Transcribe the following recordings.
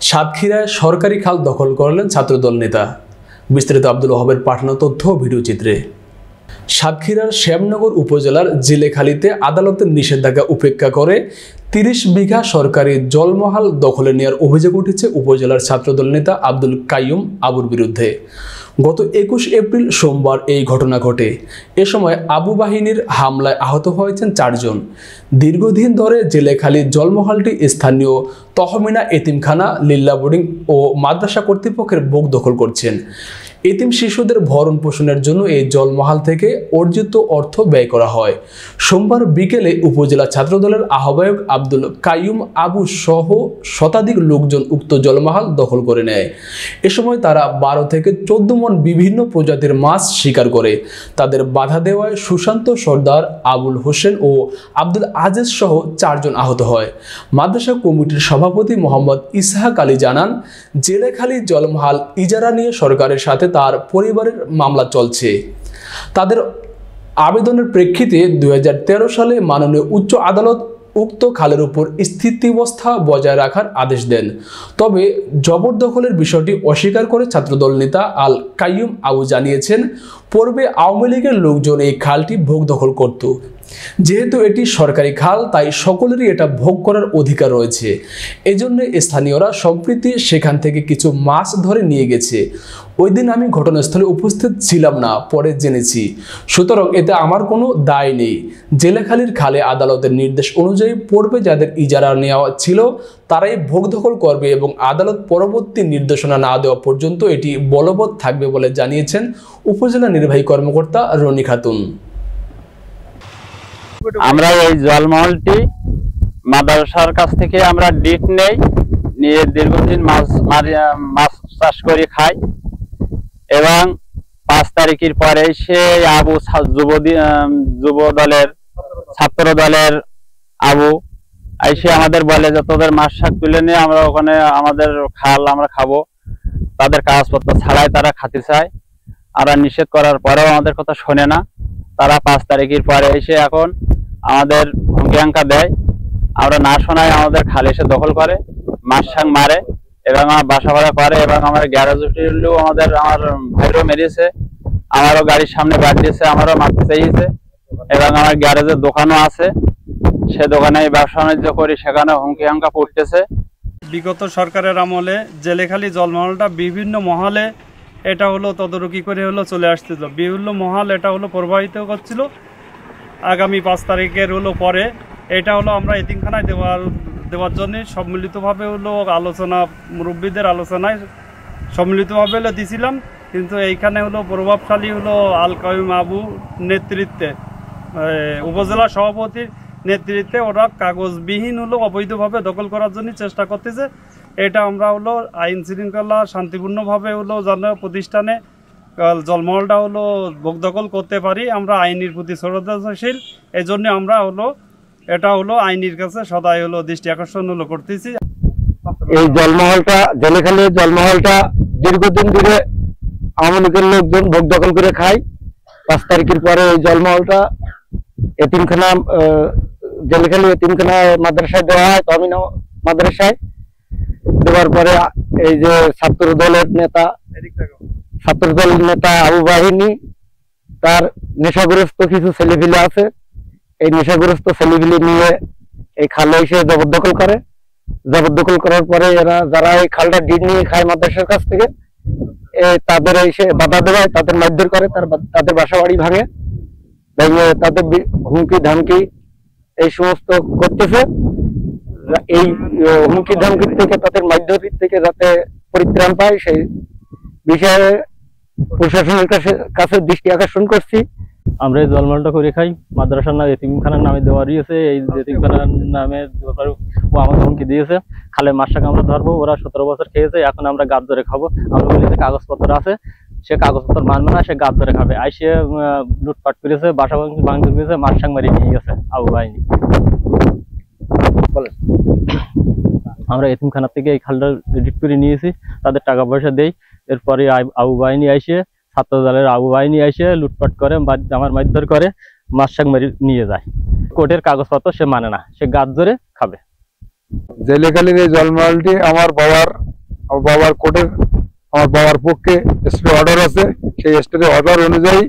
সাতক্ষীরায় সরকারি খাল দখল করলেন ছাত্রদল নেতা। বিস্তারিত আব্দুল ওহাবের পাঠানো তথ্য ও ভিডিও চিত্রে। সাতক্ষীরার শ্যামনগর উপজেলার জেলেখালীতে আদালতের নিষেধাজ্ঞা উপেক্ষা করে ৩০ বিঘা সরকারি জলমহাল দখলে নেওয়ার অভিযোগ উঠেছে উপজেলার ছাত্রদল নেতা আব্দুল কাইয়ুম আবুর বিরুদ্ধে। গত ২১ এপ্রিল সোমবার এই ঘটনা ঘটে। এ সময় আবু বাহিনীর হামলায় আহত হয়েছেন ৪ জন। দীর্ঘদিন ধরে জেলেখালী জলমহালটি স্থানীয় তহমিনা এতিমখানা, লিল্লা বোর্ডিং ও মাদ্রাসা কর্তৃপক্ষের বুক দখল করছেন। এতিম শিশুদের ভরণ পোষণের জন্য এই জলমহাল থেকে অর্জিত অর্থ ব্যয় করা হয়। সোমবার বিকেলে উপজেলা ছাত্রদলের আহ্বায়ক আব্দুল কাইয়ুম আবু সহ শতাধিক লোকজন উক্ত জলমহাল দখল করে নেয়। এ সময় তারা ১২ থেকে ১৪ মণ বিভিন্ন প্রজাতির মাছ শিকার করে। তাদের বাধা দেওয়ায় সুশান্ত সর্দার, আবুল হোসেন ও আব্দুল আজিজ সহ ৪ জন আহত হয়। মাদ্রাসা কমিটির সভাপতি মোহাম্মদ ইসহাক আলী জানান, জেলেখালী জলমহাল ইজারা নিয়ে সরকারের সাথে তার পরিবারের মামলা চলছে। তাদের আবেদনের প্রেক্ষিতে ২০১৩ সালে মাননীয় উচ্চ আদালত উক্ত খালের উপর স্থিতাবস্থা বজায় রাখার আদেশ দেন। তবে জবরদখলের বিষয়টি অস্বীকার করে ছাত্রদল নেতা আল কাইয়ুম আবু জানিয়েছেন, পূর্বে আওয়ামী লীগের লোকজন এই খালটি ভোগ দখল করত। যেহেতু এটি সরকারি খাল, তাই সকলেরই এটা ভোগ করার অধিকার রয়েছে। এজন্য স্থানীয়রা সম্প্রতি সেখান থেকে কিছু মাছ ধরে নিয়ে গেছে। ওই দিন আমি ঘটনাস্থলে উপস্থিত ছিলাম না, পরে জেনেছি। সুতরাং এতে আমার কোনো দায় নেই। জেলেখালীর খালে আদালতের নির্দেশ অনুযায়ী পূর্বে যাদের ইজারা নেওয়া ছিল তারাই ভোগ দখল করবে এবং আদালত পরবর্তী নির্দেশনা না দেওয়া পর্যন্ত এটি বলবৎ থাকবে বলে জানিয়েছেন উপজেলা নির্বাহী কর্মকর্তা রনি খাতুন। আমরা এই জলমহলটি মাদ্রাসার কাছ থেকে আমরা ডিট নেই, নিয়ে দীর্ঘদিন মাছ চাষ করে খাই এবং ৫ তারিখের পরে সে আবু যুব দলের ছাত্র দলের আবু এসে আমাদের বলে যে তোদের মাছ শাক তুলে নিয়ে আমরা ওখানে আমাদের খাল আমরা খাবো। তাদের কাগজপত্র ছাড়াই তারা খাতে চায়। আমরা নিষেধ করার পরেও আমাদের কথা শোনে না। তারা ৫ তারিখের পরে এসে এখন আমাদের হুমকি হাঙ্কা দেয়। আমরা না শোনায় আমাদের খাল এসে দখল করে, মাছ শাক মারে এবং আমার বাসা ভাড়া করে এবং আমার গ্যারেজ আমার ভাইরও মেরেছে, আমারও গাড়ির সামনে বাড়ি দিয়েছে, আমারও মারতে চাইছে এবং আমার গ্যারেজের দোকানও আছে। সে দোকানে ব্যবসা বাণিজ্য করি, সেখানে হুমকি হাঙ্কা পড়তেছে। বিগত সরকারের আমলে জেলেখালী জলমহলটা বিভিন্ন মহলে এটা হলো তদারকি করে হলো চলে আসছিল। বিভিন্ন মহল এটা হলো প্রবাহিত করছিল। আগামী ৫ তারিখের হলো পরে এটা হলো আমরা এতিমখানায় দেওয়ার জন্য সম্মিলিতভাবে হলো আলোচনা, মুরব্বীদের আলোচনায় সম্মিলিতভাবে হলো দিছিলাম। কিন্তু এইখানে হলো প্রভাবশালী হলো আল কাইয়ুম আবু নেতৃত্বে, উপজেলা সভাপতির নেতৃত্বে ওরা কাগজবিহীন হলো অবৈধভাবে দখল করার জন্য চেষ্টা করতেছে। এটা আমরা হলো আইন শৃঙ্খলা শান্তিপূর্ণভাবে হলো যেন প্রতিষ্ঠানে জলমহলটা হলো ভোগ দখল করতে পারি, আমরা আইনের প্রতি শ্রদ্ধাশীল। এই জন্য আমরা হলো এটা হলো আইনের কাছে সদাই হলো দৃষ্টি আকর্ষণ হলো করতেছি। এই জলমহলটা, জেলেখালীর জলমহলটা দীর্ঘদিন ধরে আওয়ামী লীগের লোকজন ভোগ দখল করে খায়। ৫ তারিখের পরে এই জলমহলটা এতিমখানা, জেলেখালী এতিমখানা মাদ্রাসায় দেওয়া হয়, তহমিনা মাদ্রাসায় দেওয়ার পরে এই যে ছাত্রদলের নেতা আবু বাহিনী, তার নেশাগ্রস্ত কিছু ছেলেপিলে আছে। এই নেশাগ্রস্ত ছেলেপিলে নিয়ে এই খালে এসে জবরদখল করে। জবরদখল করার পরে এরা যারা এই খালটা ডিট নিয়ে খায় মাদ্রাসার কাছ থেকে, তাদের এসে বাধা দেওয়ায় তাদের মারধর করে, তাদের বাসা বাড়ি ভাঙে, তাদের হুমকি ধামকি এই সমস্ত করতেছে। এই হুমকি ধামকির থেকে, তাদের মারধর থেকে যাতে পরিত্রাণ পায় সেই বিষয়ে প্রশাসনের কাছে দৃষ্টি আকর্ষণ করছি। আমরা এই জলমহলটা করে খাই, মাদ্রাসার নাম এতিমখানার নামে দেওয়া দিয়েছে। এই এতিমখানার নামে ও আমাকে হুমকি দিয়েছে, খালে মাছ শাক আমরা ধরবো। ওরা ১৭ বছর খেয়েছে, এখন আমরা গাছ ধরে খাবো। আমরা বলি যে কাগজপত্র আছে, সে কাগজপত্র মানবে না, সে গাছ ধরে খাবে। সে লুটপাট করেছে, বাসা ভাঙচুর করেছে, মাছ শাক মারিয়ে নিয়ে গেছে আবু বাহিনী। আমরা এতিমখানা থেকে এই খালটা এডিট করে নিয়েছি, তাদের টাকা পয়সা দেই। এরপরে আবু বাহিনী এসে, ছাত্র দলের আবু বাহিনী এসে লুটপাট করে, আমার মারধর করে, মাছ শাক মারি নিয়ে যায়। কোর্টের কাগজপত্র সে মানে না, সে গাছ ধরে খাবে। জেলেখালীর এই জলমহলটি আমার বাবার আমার বাবার পক্ষে স্টে অর্ডার আছে, সেই স্টের অর্ডার অনুযায়ী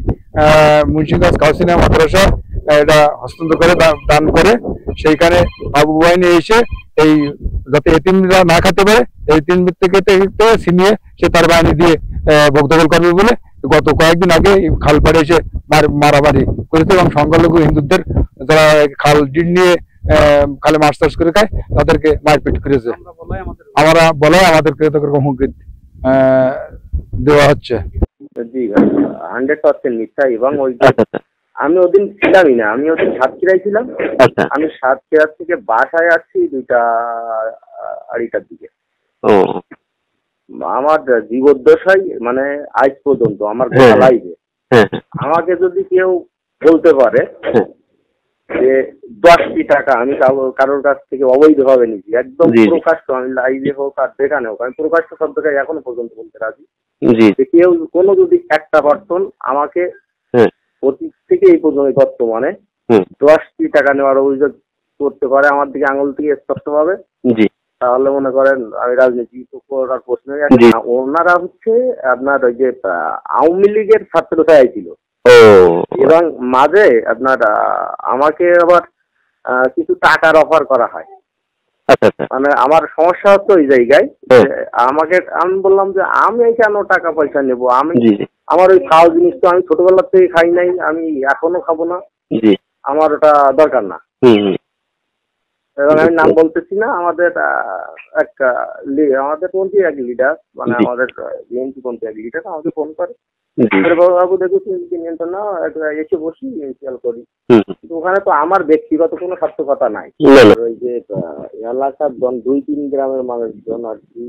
মুন্সিগঞ্জ কাউসিনা মাদ্রাসা এটা হস্তান্তর করে দান করে। সেইখানে বাবু বাহিনী এসে এই যাতে এতিমরা না খেতে পারে এই তিন থেকে ছিনিয়ে সে তার বাহিনী দিয়ে ভোগদখল করবে বলে গত কয়েকদিন আগে খাল পাড়ে এসে মারামারি করেছে এবং সংখ্যালঘু হিন্দুদের যারা খাল ডিট নিয়ে খালে মাছ চাষ করে খায় তাদেরকে মারপিট করেছে। আমরা বলে আমাদেরকে হুমকি দেওয়া হচ্ছে। জি 100% মিথ্যা। এবং ওই আমি ওদিন ছিলামই না, আমি ওদিন সাতক্ষীরায় ছিলাম। আমি সাতক্ষীরা থেকে বাসায় আসছি 2:30টার দিকে। আমার জীবদ্দশায় মানে আজ পর্যন্ত আমার লাইফে আমাকে যদি কেউ বলতে পারে যে 10টি টাকা আমি কারোর কাছ থেকে অবৈধভাবে নিচ্ছি, একদম প্রকাশ্য, আমি লাইভে হোক আর যেখানে হোক, আমি প্রকাশ্য শব্দটা এখনো পর্যন্ত বলতে রাজি যে কেউ কোনো যদি একটা পার্সন আমাকে অতীত থেকে এই পর্যন্ত বর্তমানে 10টি টাকা নেওয়ার অভিযোগ করতে পারে আমার দিকে আঙুল থেকে স্পষ্টভাবে, তাহলে মনে করেন আমি রাজনীতি করার প্রশ্নই আছে না। ওনারা হচ্ছে আপনার ওই যে আওয়ামী লীগের ছাত্রছায়া ছিল এবং মাঝে আপনার আমাকে আবার কিছু টাকার অফার করা হয়। মানে আমার সমস্যা হচ্ছে ওই জায়গায় আমাকে, আমি বললাম যে আমি কেন টাকা পয়সা নেবো, আমি আমার ওই খাওয়া জিনিস তো আমি ছোটবেলার থেকে খাই নাই, আমি এখনো খাবো না, আমার ওটা দরকার না। এবং আমি নাম বলতেছি না, আমাদের আমাদের পন্থী এক লিডার, মানে আমাদের বিএনপি পন্থী এক লিডার আমাকে ফোন করে, বাবু দেখেছি নিয়ন্ত্রণ না এসে বসি ইনস্টল করি। কিন্তু ওখানে তো আমার ব্যক্তিগত কোনো সার্থকতা নাই। ওই যে এলাকার 2-3 গ্রামের মানুষজন আর কি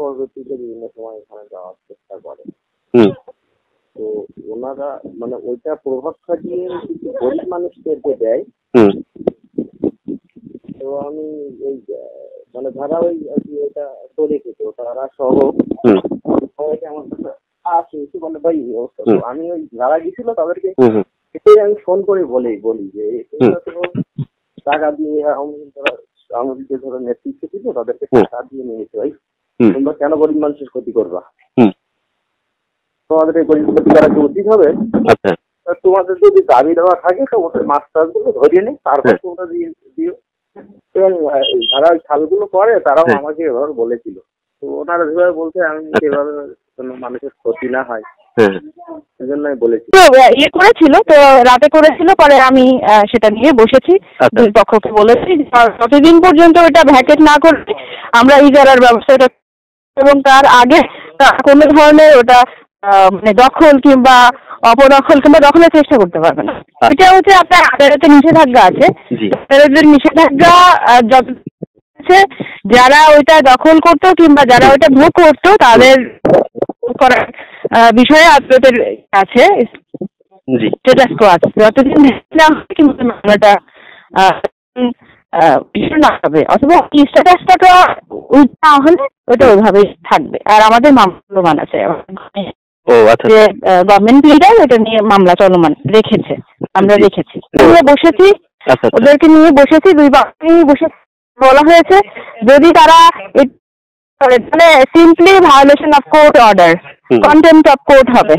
পরবর্তীতে বিভিন্ন সময় ওখানে যাওয়ার চেষ্টা করে। তো ওনারা মানে ওইটা প্রভাব খাটিয়ে কিছু গরিব মানুষদেরকে দেয়। তো আমি এই মানে যারা ওই আর কি এটা করে খেতো তারা সহ সবাইকে আমার কাছে আসে এসে বলে ভাই আমি ওই যারা গেছিল তাদেরকে এটাই আমি ফোন করে বলি যে টাকা দিয়ে আমাদের ধরো নেতৃত্ব ছিল তাদেরকে টাকা দিয়ে নিয়েছে, ভাই তোমরা কেন গরিব মানুষের ক্ষতি করবা, তোমাদের এই গরিব ক্ষতি করা কি উচিত হবে? তোমাদের যদি দাবি দেওয়া থাকে তো ওদের মাছ টাছগুলো ধরিয়ে নেই, তারপর তোমরা দিও। এবং যারা ওই খালগুলো করে তারাও আমাকে এভাবে বলেছিল। তো ওনারা যেভাবে বলছে আমি সেভাবে কোনো মানুষের ক্ষতি না হয় সেজন্য আমি বলেছি। ইয়ে করেছিল তো রাতে করেছিল, পরে আমি সেটা নিয়ে বসেছি, দুই পক্ষকে বলেছি ততদিন পর্যন্ত ওটা ভ্যাকেট না করলে আমরা ইজারার ব্যবস্থাটা, এবং তার আগে কোনো ধরনের ওটা মানে দখল কিংবা অপদখল কিংবা দখলের চেষ্টা করতে পারবে না। এটা হচ্ছে আপনার আদালতে নিষেধাজ্ঞা আছে, আদালতের নিষেধাজ্ঞা যত যারা ওইটা দখল করতো কিংবা যারা ওইটা ভোগ করতো তাদের করার বিষয়ে আদালতের আছে স্ট্যাটাসকো আছে। যতদিন মামলাটা না হবে অথবা স্ট্যাটাসটা না হলে ওটা ওইভাবেই থাকবে। আর আমাদের মামলা চলমান আছে, যে গভর্নমেন্ট লিডার এটা নিয়ে মামলা চলমান রেখেছে, আমরা রেখেছি, বসেছি ওদেরকে নিয়ে বসেছি, 2 পক্ষ নিয়ে বসেছি। বলা হয়েছে যদি তারা মানে simply violation of court order, contempt of court হবে।